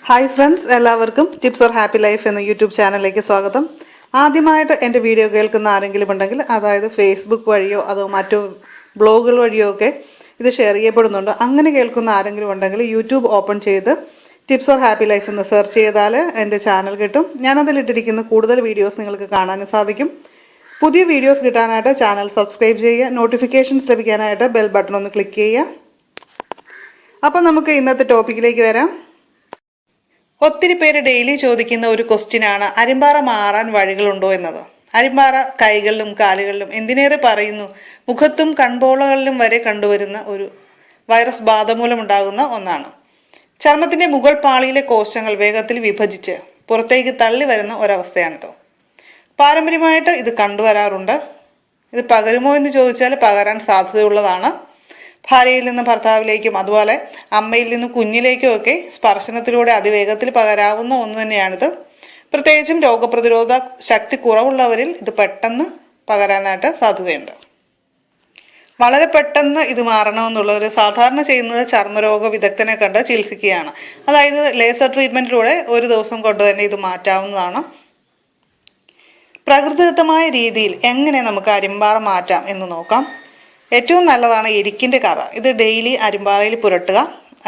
Hi friends, എല്ലാവർക്കും tips or happy life എന്ന YouTube ചാനലിലേക്ക് സ്വാഗതം. ആദ്യമായിട്ട് എൻ്റെ വീഡിയോ കേൾക്കുന്ന ആരെങ്കിലും ഉണ്ടെങ്കിൽ, അതായത് ഫേസ്ബുക്ക് വഴിയോ അതോ മറ്റു ബ്ലോഗുകൾ വഴിയോ ഒക്കെ ഇത് ഷെയർ ചെയ്യപ്പെടുന്നുണ്ട്. അങ്ങനെ കേൾക്കുന്ന ആരെങ്കിലും ഉണ്ടെങ്കിൽ യൂട്യൂബ് ഓപ്പൺ ചെയ്ത് ടിപ്സ് ഓർ ഹാപ്പി ലൈഫ് എന്ന് സെർച്ച് ചെയ്താൽ എൻ്റെ ചാനൽ കിട്ടും. ഞാനതിലിട്ടിരിക്കുന്ന കൂടുതൽ വീഡിയോസ് നിങ്ങൾക്ക് കാണാനും സാധിക്കും. പുതിയ വീഡിയോസ് കിട്ടാനായിട്ട് ചാനൽ സബ്സ്ക്രൈബ് ചെയ്യുക. നോട്ടിഫിക്കേഷൻസ് ലഭിക്കാനായിട്ട് ബെൽ ബട്ടൺ ഒന്ന് ക്ലിക്ക് ചെയ്യുക. അപ്പം നമുക്ക് ഇന്നത്തെ ടോപ്പിക്കിലേക്ക് വരാം. ഒത്തിരി പേര് ഡെയിലി ചോദിക്കുന്ന ഒരു ക്വസ്റ്റ്യനാണ് അരിമ്പാറ മാറാൻ വഴികളുണ്ടോ എന്നത്. അരിമ്പാറ കൈകളിലും കാലുകളിലും, എന്തിനേറെ പറയുന്നു മുഖത്തും കൺപോളകളിലും വരെ കണ്ടുവരുന്ന ഒരു വൈറസ് ബാധ മൂലമുണ്ടാകുന്ന ഒന്നാണ്. ചർമ്മത്തിൻ്റെ മുകൾ പാളിയിലെ കോശങ്ങൾ വേഗത്തിൽ വിഭജിച്ച് പുറത്തേക്ക് തള്ളി വരുന്ന ഒരവസ്ഥയാണിത്. പാരമ്പര്യമായിട്ട് ഇത് കണ്ടുവരാറുണ്ട്. ഇത് പകരുമോ എന്ന് ചോദിച്ചാൽ പകരാൻ സാധ്യതയുള്ളതാണ്. ഭാര്യയിൽ നിന്ന് ഭർത്താവിലേക്കും അതുപോലെ അമ്മയിൽ നിന്ന് കുഞ്ഞിലേക്കും ഒക്കെ സ്പർശനത്തിലൂടെ അതിവേഗത്തിൽ പകരാവുന്ന ഒന്ന് തന്നെയാണിത്. പ്രത്യേകിച്ചും രോഗപ്രതിരോധ ശക്തി കുറവുള്ളവരിൽ ഇത് പെട്ടെന്ന് പകരാനായിട്ട് സാധ്യതയുണ്ട്. വളരെ പെട്ടെന്ന് ഇത് മാറണമെന്നുള്ളവർ സാധാരണ ചെയ്യുന്നത് ചർമ്മരോഗ വിദഗ്ധനെ കണ്ട് ചികിത്സിക്കുകയാണ്. അതായത് ലേസർ ട്രീറ്റ്മെൻറ്റിലൂടെ ഒരു ദിവസം കൊണ്ട് തന്നെ ഇത് മാറ്റാവുന്നതാണ്. പ്രകൃതിദത്തമായ രീതിയിൽ എങ്ങനെ നമുക്ക് അരിമ്പാറ മാറ്റാം എന്ന് നോക്കാം. ഏറ്റവും നല്ലതാണ് എരിക്കിൻ്റെ കറ. ഇത് ഡെയിലി അരിമ്പാറയിൽ പുരട്ടുക.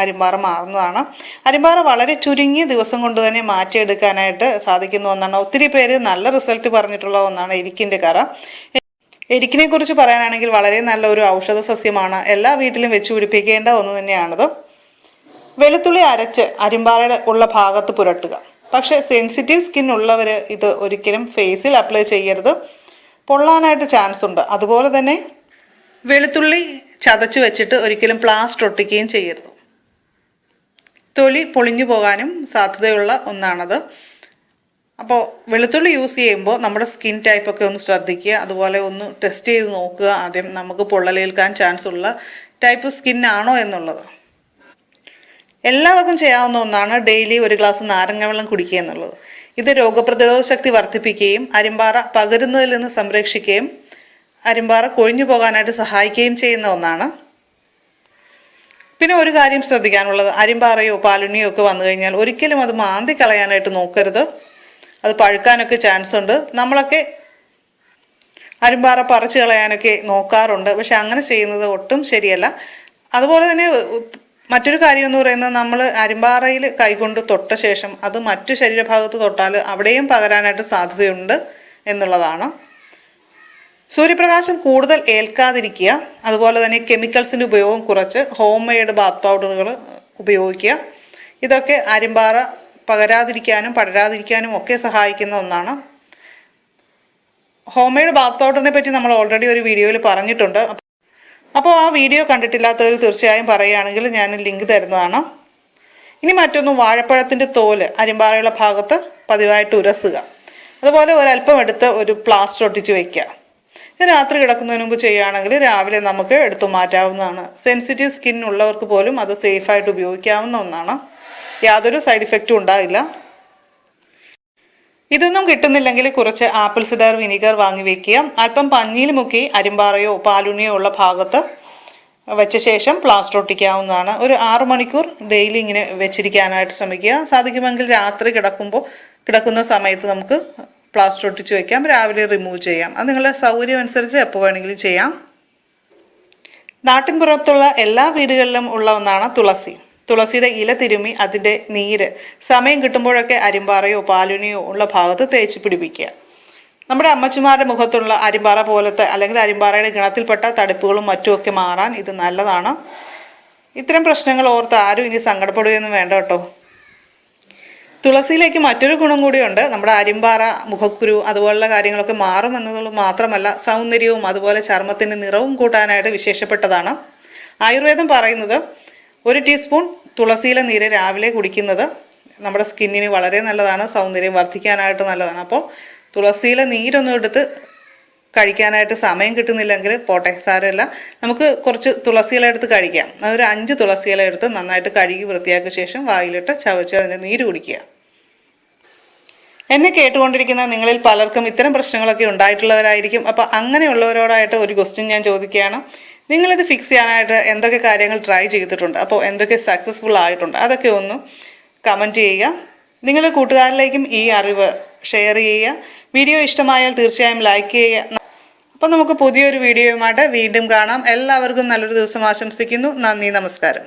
അരിമ്പാറ മാറുന്നതാണ്. അരിമ്പാറ വളരെ ചുരുങ്ങിയ ദിവസം കൊണ്ട് തന്നെ മാറ്റിയെടുക്കാനായിട്ട് സാധിക്കുന്ന ഒന്നാണ്. ഒത്തിരി പേര് നല്ല റിസൾട്ട് പറഞ്ഞിട്ടുള്ള ഒന്നാണ് എരിക്കിൻ്റെ കറ. എരിക്കിനെ കുറിച്ച് പറയാനാണെങ്കിൽ വളരെ നല്ല ഒരു ഔഷധ സസ്യമാണ്. എല്ലാ വീട്ടിലും വെച്ച് പിടിപ്പിക്കേണ്ട ഒന്ന് തന്നെയാണത്. വെളുത്തുള്ളി അരച്ച് അരിമ്പാറയുടെ ഉള്ള ഭാഗത്ത് പുരട്ടുക. പക്ഷേ സെൻസിറ്റീവ് സ്കിൻ ഉള്ളവർ ഇത് ഒരിക്കലും ഫേസിൽ അപ്ലൈ ചെയ്യരുത്. പൊള്ളാനായിട്ട് ചാൻസ് ഉണ്ട്. അതുപോലെ തന്നെ വെളുത്തുള്ളി ചതച്ച് വെച്ചിട്ട് ഒരിക്കലും പ്ലാസ്റ്റർ ഒട്ടിക്കുകയും ചെയ്യരുത്. തൊലി പൊളിഞ്ഞു പോകാനും സാധ്യതയുള്ള ഒന്നാണത്. അപ്പോൾ വെളുത്തുള്ളി യൂസ് ചെയ്യുമ്പോൾ നമ്മുടെ സ്കിൻ ടൈപ്പൊക്കെ ഒന്ന് ശ്രദ്ധിക്കുക. അതുപോലെ ഒന്ന് ടെസ്റ്റ് ചെയ്ത് നോക്കുക ആദ്യം, നമുക്ക് പൊള്ളലേൽക്കാൻ ചാൻസ് ഉള്ള ടൈപ്പ് സ്കിന്നാണോ എന്നുള്ളത്. എല്ലാവർക്കും ചെയ്യാവുന്ന ഒന്നാണ് ഡെയിലി ഒരു ഗ്ലാസ് നാരങ്ങ വെള്ളം കുടിക്കുക എന്നുള്ളത്. ഇത് രോഗപ്രതിരോധ ശക്തി വർദ്ധിപ്പിക്കുകയും അരിമ്പാറ പകരുന്നതിൽ നിന്ന് സംരക്ഷിക്കുകയും അരിമ്പാറ കൊഴിഞ്ഞു പോകാനായിട്ട് സഹായിക്കുകയും ചെയ്യുന്ന ഒന്നാണ്. പിന്നെ ഒരു കാര്യം ശ്രദ്ധിക്കാനുള്ളത്, അരിമ്പാറയോ പാലുണ്ണിയോ ഒക്കെ വന്നു കഴിഞ്ഞാൽ ഒരിക്കലും അത് മാന്തി കളയാനായിട്ട് നോക്കരുത്. അത് പഴുക്കാനൊക്കെ ചാൻസ് ഉണ്ട്. നമ്മളൊക്കെ അരിമ്പാറ പറിച്ചു കളയാനൊക്കെ നോക്കാറുണ്ട്. പക്ഷെ അങ്ങനെ ചെയ്യുന്നത് ഒട്ടും ശരിയല്ല. അതുപോലെ തന്നെ മറ്റൊരു കാര്യം എന്ന് പറയുന്നത്, നമ്മൾ അരിമ്പാറയിൽ കൈകൊണ്ട് തൊട്ട ശേഷം അത് മറ്റു ശരീരഭാഗത്ത് തൊട്ടാൽ അവിടെയും പകരാനായിട്ട് സാധ്യതയുണ്ട് എന്നുള്ളതാണ്. സൂര്യപ്രകാശം കൂടുതൽ ഏൽക്കാതിരിക്കുക. അതുപോലെ തന്നെ കെമിക്കൽസിൻ്റെ ഉപയോഗം കുറച്ച് ഹോം മെയ്ഡ് ബാത്ത് പൗഡറുകൾ ഉപയോഗിക്കുക. ഇതൊക്കെ അരിമ്പാറ പകരാതിരിക്കാനും പടരാതിരിക്കാനും ഒക്കെ സഹായിക്കുന്ന ഒന്നാണ്. ഹോം മെയ്ഡ് ബാത്ത് പൗഡറിനെ പറ്റി നമ്മൾ ഓൾറെഡി ഒരു വീഡിയോയിൽ പറഞ്ഞിട്ടുണ്ട്. അപ്പോൾ ആ വീഡിയോ കണ്ടിട്ടില്ലാത്തവർ തീർച്ചയായും പറയുകയാണെങ്കിൽ ഞാൻ ലിങ്ക് തരുന്നതാണ്. ഇനി മറ്റൊന്ന്, വാഴപ്പഴത്തിൻ്റെ തോല് അരിമ്പാറയുള്ള ഭാഗത്ത് പതിവായിട്ട് ഉരസുക. അതുപോലെ ഒരല്പം എടുത്ത് ഒരു പ്ലാസ്റ്റർ ഒട്ടിച്ച് വയ്ക്കുക. ഇത് രാത്രി കിടക്കുന്നതിന് മുമ്പ് ചെയ്യുകയാണെങ്കിൽ രാവിലെ നമുക്ക് എടുത്തു മാറ്റാവുന്നതാണ്. സെൻസിറ്റീവ് സ്കിൻ ഉള്ളവർക്ക് പോലും അത് സേഫായിട്ട് ഉപയോഗിക്കാവുന്ന ഒന്നാണ്. യാതൊരു സൈഡ് ഇഫക്റ്റും ഉണ്ടാകില്ല. ഇതൊന്നും കിട്ടുന്നില്ലെങ്കിൽ കുറച്ച് ആപ്പിൾ സിഡർ വിനീഗർ വാങ്ങി വയ്ക്കുക. അല്പം പഞ്ഞിയിൽ മുക്കി അരിമ്പാറയോ പാലുണ്ണിയോ ഉള്ള ഭാഗത്ത് വെച്ച ശേഷം പ്ലാസ്റ്റർ ഒട്ടിക്കാവുന്നതാണ്. ഒരു 6 മണിക്കൂർ ഡെയിലി ഇങ്ങനെ വെച്ചിരിക്കാനായിട്ട് ശ്രമിക്കുക. സാധിക്കുമെങ്കിൽ രാത്രി കിടക്കുന്ന സമയത്ത് നമുക്ക് പ്ലാസ്റ്റർ ഒട്ടിച്ച് വയ്ക്കാം. രാവിലെ റിമൂവ് ചെയ്യാം. അത് നിങ്ങളുടെ സൗകര്യം അനുസരിച്ച് എപ്പോൾ വേണമെങ്കിലും ചെയ്യാം. നാട്ടിൻ പുറത്തുള്ള എല്ലാ വീടുകളിലും ഉള്ള ഒന്നാണ് തുളസി. തുളസിയുടെ ഇല തിരുമ്മി അതിൻ്റെ നീര് സമയം കിട്ടുമ്പോഴൊക്കെ അരിമ്പാറയോ പാലുണിയോ ഉള്ള ഭാഗത്ത് തേച്ച് പിടിപ്പിക്കുക. നമ്മുടെ അമ്മച്ചിമാരുടെ മുഖത്തുള്ള അരിമ്പാറ പോലത്തെ അല്ലെങ്കിൽ അരിമ്പാറയുടെ ഗണത്തിൽപ്പെട്ട തടിപ്പുകളും മറ്റുമൊക്കെ മാറാൻ ഇത് നല്ലതാണ്. ഇത്തരം പ്രശ്നങ്ങൾ ഓർത്ത് ആരും ഇനി സങ്കടപ്പെടുകയൊന്നും വേണ്ട കേട്ടോ. തുളസിയിലേക്ക് മറ്റൊരു ഗുണം കൂടിയുണ്ട്. നമ്മുടെ അരിമ്പാറ, മുഖക്കുരു അതുപോലുള്ള കാര്യങ്ങളൊക്കെ മാറും എന്നുള്ളത് മാത്രമല്ല, സൗന്ദര്യവും അതുപോലെ ചർമ്മത്തിൻ്റെ നിറവും കൂട്ടാനായിട്ട് വിശേഷപ്പെട്ടതാണ്. ആയുർവേദം പറയുന്നത് 1 ടീസ്പൂൺ തുളസിയില നീര് രാവിലെ കുടിക്കുന്നത് നമ്മുടെ സ്കിന്നിന് വളരെ നല്ലതാണ്. സൗന്ദര്യം വർദ്ധിക്കാനായിട്ട് നല്ലതാണ്. അപ്പോൾ തുളസിയില നീരൊന്നും എടുത്ത് കഴിക്കാനായിട്ട് സമയം കിട്ടുന്നില്ലെങ്കിൽ പോട്ടെ, സാരമില്ല. നമുക്ക് കുറച്ച് തുളസിയില എടുത്ത് കഴിക്കാം. അതൊരു 5 തുളസിയില എടുത്ത് നന്നായിട്ട് കഴുകി വൃത്തിയാക്കിയ ശേഷം വായിലിട്ട് ചവച്ച് അതിൻ്റെ നീര് കുടിക്കുക. എന്നെ കേട്ടുകൊണ്ടിരിക്കുന്ന നിങ്ങളിൽ പലർക്കും ഇത്തരം പ്രശ്നങ്ങളൊക്കെ ഉണ്ടായിട്ടുള്ളവരായിരിക്കും. അപ്പോൾ അങ്ങനെയുള്ളവരോടായിട്ട് ഒരു ക്വസ്റ്റ്യൻ ഞാൻ ചോദിക്കുകയാണ്. നിങ്ങളിത് ഫിക്സ് ചെയ്യാനായിട്ട് എന്തൊക്കെ കാര്യങ്ങൾ ട്രൈ ചെയ്തിട്ടുണ്ട്, അപ്പോൾ എന്തൊക്കെ സക്സസ്ഫുൾ ആയിട്ടുണ്ട്, അതൊക്കെ ഒന്ന് കമൻറ്റ് ചെയ്യുക. നിങ്ങളുടെ കൂട്ടുകാരിലേക്കും ഈ അറിവ് ഷെയർ ചെയ്യുക. വീഡിയോ ഇഷ്ടമായാൽ തീർച്ചയായും ലൈക്ക് ചെയ്യുക. അപ്പോൾ നമുക്ക് പുതിയൊരു വീഡിയോയുമായിട്ട് വീണ്ടും കാണാം. എല്ലാവർക്കും നല്ലൊരു ദിവസം ആശംസിക്കുന്നു. നന്ദി, നമസ്കാരം.